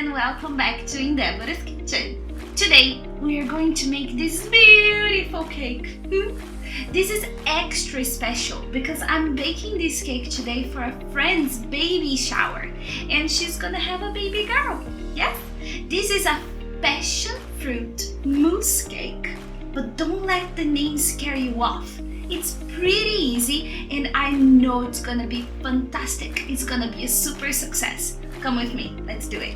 and welcome back to Indebora's Kitchen. Today we are going to make this beautiful cake. This is extra special because I'm baking this cake today for a friend's baby shower and she's gonna have a baby girl. Yes, this is a passion fruit mousse cake, but don't let the name scare you off. It's pretty easy and I know it's gonna be fantastic. It's gonna be a super success. Come with me, let's do it.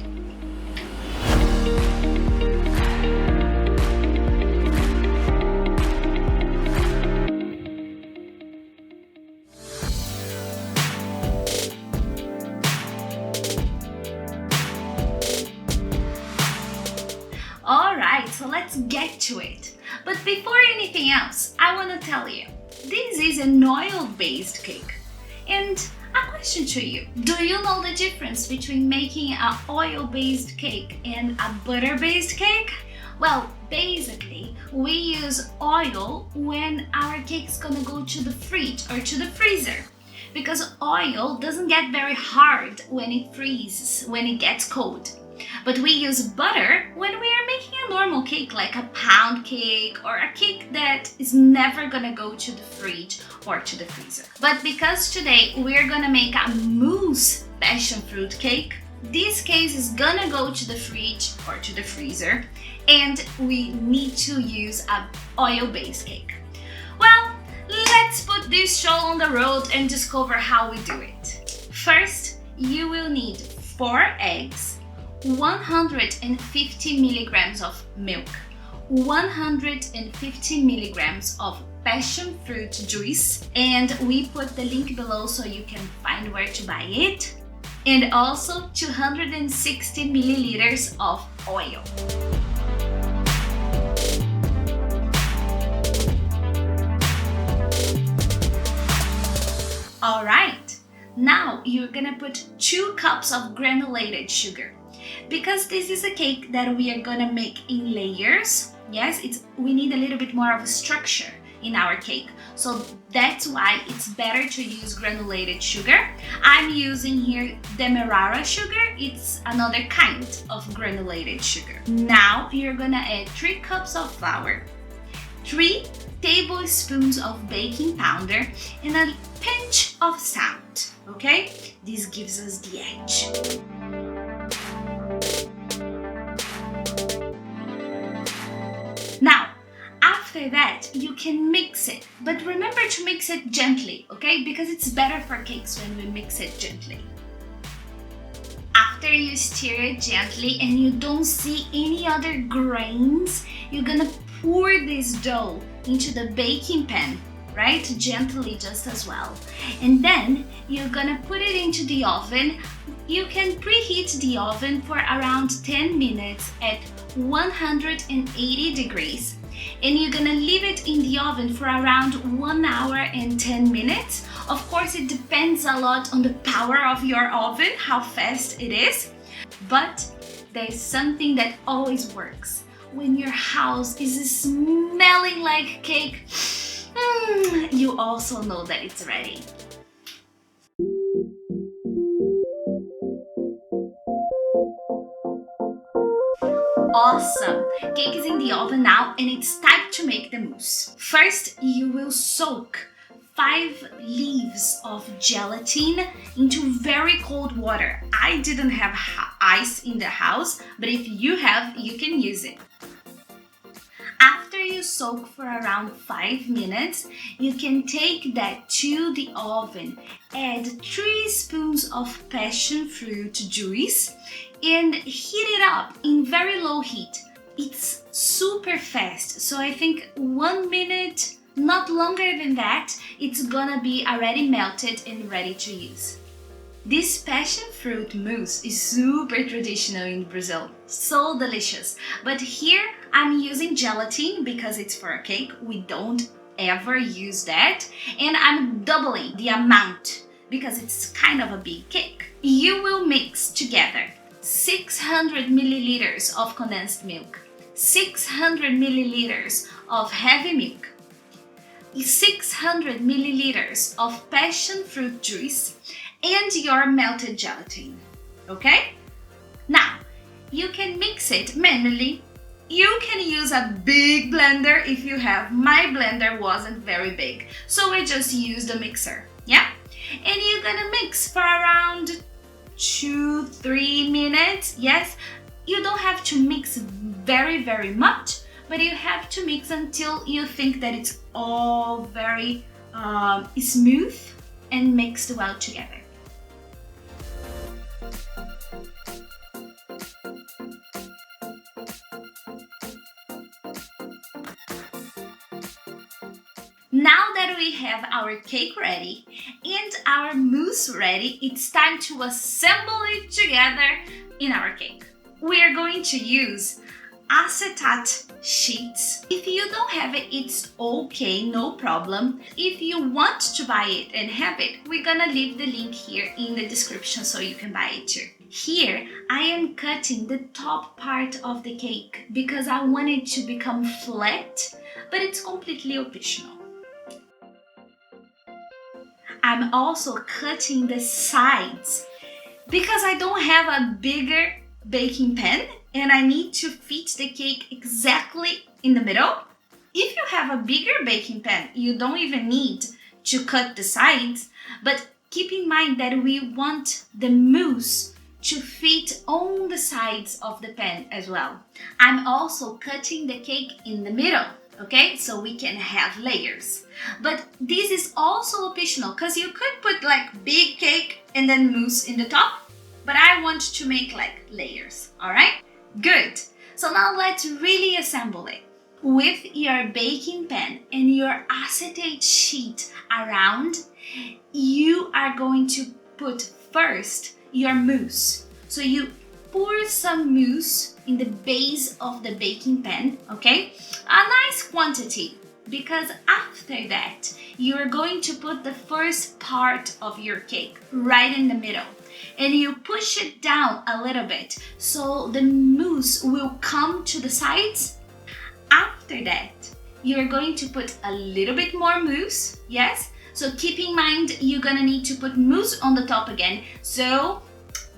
Alright, so let's get to it. But before anything else, I want to tell you, this is an oil-based cake. And a question to you, do you know the difference between making an oil-based cake and a butter-based cake? Well, basically, we use oil when our cake's gonna go to the fridge or to the freezer. Because oil doesn't get very hard when it freezes, when it gets cold. But we use butter when we are making a normal cake, like a pound cake or a cake that is never gonna go to the fridge or to the freezer. But because today we're gonna make a mousse passion fruit cake, this cake is gonna go to the fridge or to the freezer, and we need to use an oil-based cake. Well, let's put this show on the road and discover how we do it. First, you will need 4 eggs, 150 milligrams of milk, 150 milligrams of passion fruit juice, and we put the link below so you can find where to buy it, and also 260 milliliters of oil. Alright, now you're gonna put 2 cups of granulated sugar. Because this is a cake that we are gonna make in layers, yes, we need a little bit more of a structure in our cake. So that's why it's better to use granulated sugar. I'm using here Demerara sugar. It's another kind of granulated sugar. Now you're gonna add 3 cups of flour, 3 tablespoons of baking powder, and a pinch of salt, okay? This gives us the edge. Now, after that, you can mix it, but remember to mix it gently, okay? Because it's better for cakes when we mix it gently. After you stir it gently and you don't see any other grains, you're gonna pour this dough into the baking pan, right? Gently just as well. And then you're gonna put it into the oven. You can preheat the oven for around 10 minutes at 180 degrees, and you're gonna leave it in the oven for around 1 hour and 10 minutes. Of course, it depends a lot on the power of your oven, how fast it is, but there's something that always works. When your house is smelling like cake, you also know that it's ready. Awesome! Cake is in the oven now and it's time to make the mousse. First, you will soak 5 leaves of gelatin into very cold water. I didn't have ice in the house, but if you have, you can use it. After you soak for around 5 minutes, you can take that to the oven, add 3 spoons of passion fruit juice, and heat it up in very low heat. It's super fast, so I think 1 minute, not longer than that, it's gonna be already melted and ready to use. This passion fruit mousse is super traditional in Brazil, so delicious. But here I'm using gelatin because it's for a cake. We don't ever use that. And I'm doubling the amount because it's kind of a big cake. You will mix together 600 milliliters of condensed milk, 600 milliliters of heavy milk, 600 milliliters of passion fruit juice, and your melted gelatin, okay? Now, you can mix it manually. You can use a big blender if you have. My blender wasn't very big, so I just used a mixer, yeah? And you're gonna mix for around 2-3 minutes, yes? You don't have to mix very much, but you have to mix until you think that it's all very smooth and mixed well together. Now that we have our cake ready and our mousse ready, it's time to assemble it together in our cake. We are going to use acetate sheets. If you don't have it, it's okay, no problem. If you want to buy it and have it, we're gonna leave the link here in the description so you can buy it too. Here, I am cutting the top part of the cake because I want it to become flat, but it's completely optional. I'm also cutting the sides because I don't have a bigger baking pan and I need to fit the cake exactly in the middle. If you have a bigger baking pan, you don't even need to cut the sides, but keep in mind that we want the mousse to fit on the sides of the pan as well. I'm also cutting the cake in the middle, okay, so we can have layers. But this is also optional because you could put like big cake and then mousse in the top, but I want to make like layers, all right? Good. So now let's really assemble it. With your baking pan and your acetate sheet around, you are going to put first your mousse. So you pour some mousse in the base of the baking pan, okay? A nice quantity, because after that, you're going to put the first part of your cake right in the middle. And you push it down a little bit so the mousse will come to the sides. After that, you're going to put a little bit more mousse, yes? So keep in mind, you're gonna need to put mousse on the top again. So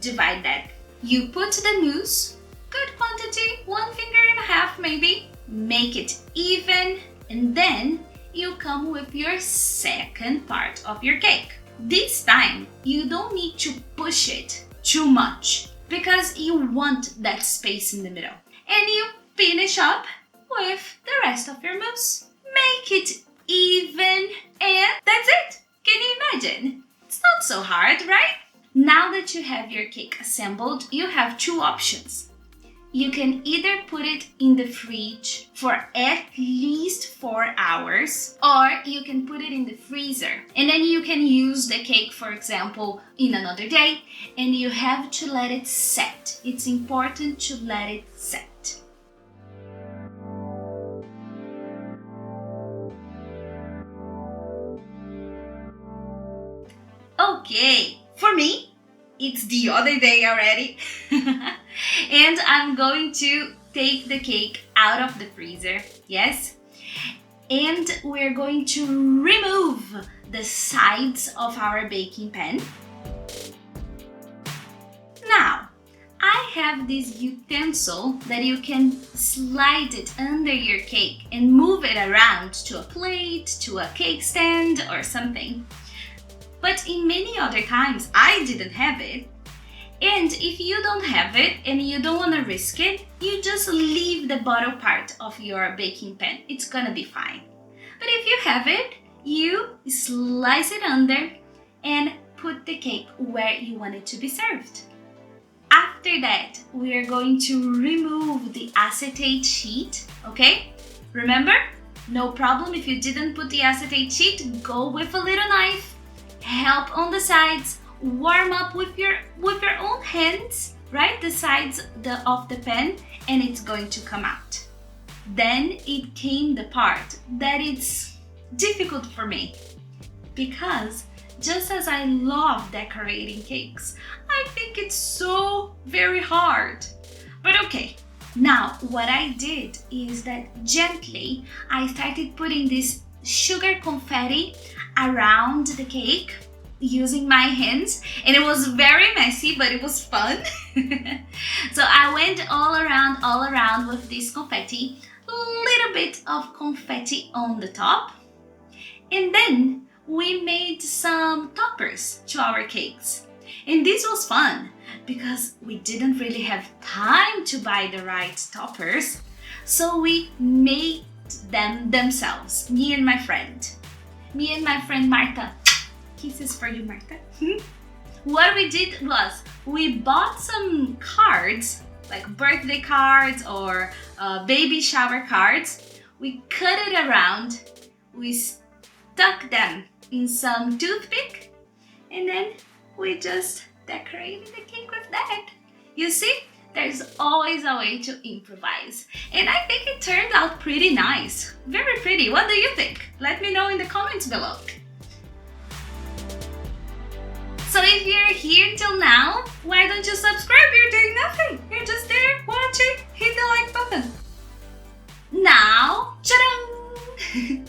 divide that. You put the mousse, good quantity, 1.5 fingers maybe. Make it even, and then you come with your second part of your cake. This time, you don't need to push it too much because you want that space in the middle. And you finish up with the rest of your mousse. Make it even, and that's it. Can you imagine? It's not so hard, right? Now that you have your cake assembled, you have two options. You can either put it in the fridge for at least 4 hours, or you can put it in the freezer. And then you can use the cake, for example, in another day, and you have to let it set. It's important to let it set. Okay, for me, it's the other day already. And I'm going to take the cake out of the freezer, yes? And we're going to remove the sides of our baking pan. Now, I have this utensil that you can slide it under your cake and move it around to a plate, to a cake stand or something. But in many other times, I didn't have it. And if you don't have it and you don't want to risk it, you just leave the bottom part of your baking pan. It's gonna be fine. But if you have it, you slice it under and put the cake where you want it to be served. After that, we are going to remove the acetate sheet, okay? Remember, no problem if you didn't put the acetate sheet, go with a little knife, help on the sides, warm up with your own hands, right? The sides of the pan, and it's going to come out. Then it came the part that it's difficult for me, because just as I love decorating cakes, I think it's so very hard. But okay, now what I did is that gently I started putting this sugar confetti around the cake, using my hands, and it was very messy, but it was fun. So I went all around with this confetti, a little bit of confetti on the top, and then we made some toppers to our cakes. And this was fun because we didn't really have time to buy the right toppers, so we made them themselves, me and my friend Marta. Kisses for you, Marta. What we did was we bought some cards, like birthday cards or baby shower cards. We cut it around, we stuck them in some toothpick, and then we just decorated the cake with that. You see, there's always a way to improvise. And I think it turned out pretty nice. Very pretty. What do you think? Let me know in the comments below. So if you're here till now, why don't you subscribe? You're doing nothing. You're just there watching. Hit the like button. Now, ta-da!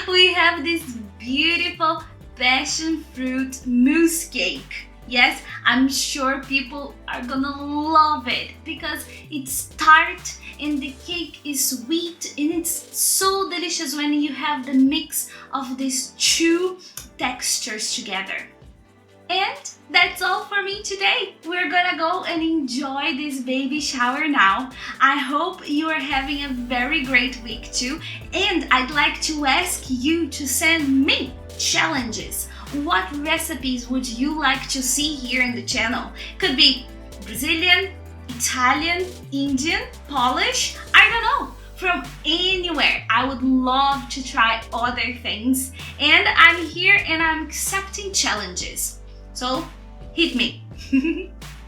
We have this beautiful passion fruit mousse cake. Yes, I'm sure people are gonna love it because it's tart and the cake is sweet, and it's so delicious when you have the mix of these two textures together. And that's all for me today. We're gonna go and enjoy this baby shower now. I hope you are having a very great week too, and I'd like to ask you to send me challenges. What recipes would you like to see here in the channel? Could be Brazilian, Italian, Indian, Polish, I don't know, from anywhere. I would love to try other things, and I'm here and I'm accepting challenges. So hit me.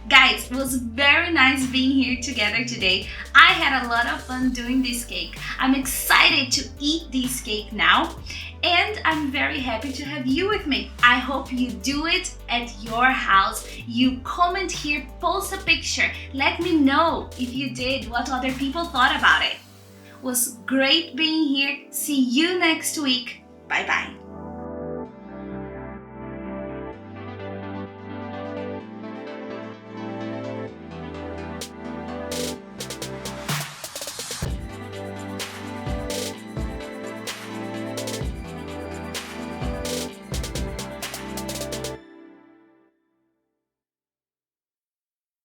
Guys, it was very nice being here together today. I had a lot of fun doing this cake. I'm excited to eat this cake now, and I'm very happy to have you with me. I hope you do it at your house. You comment here, post a picture. Let me know if you did, what other people thought about it. It was great being here. See you next week. Bye bye.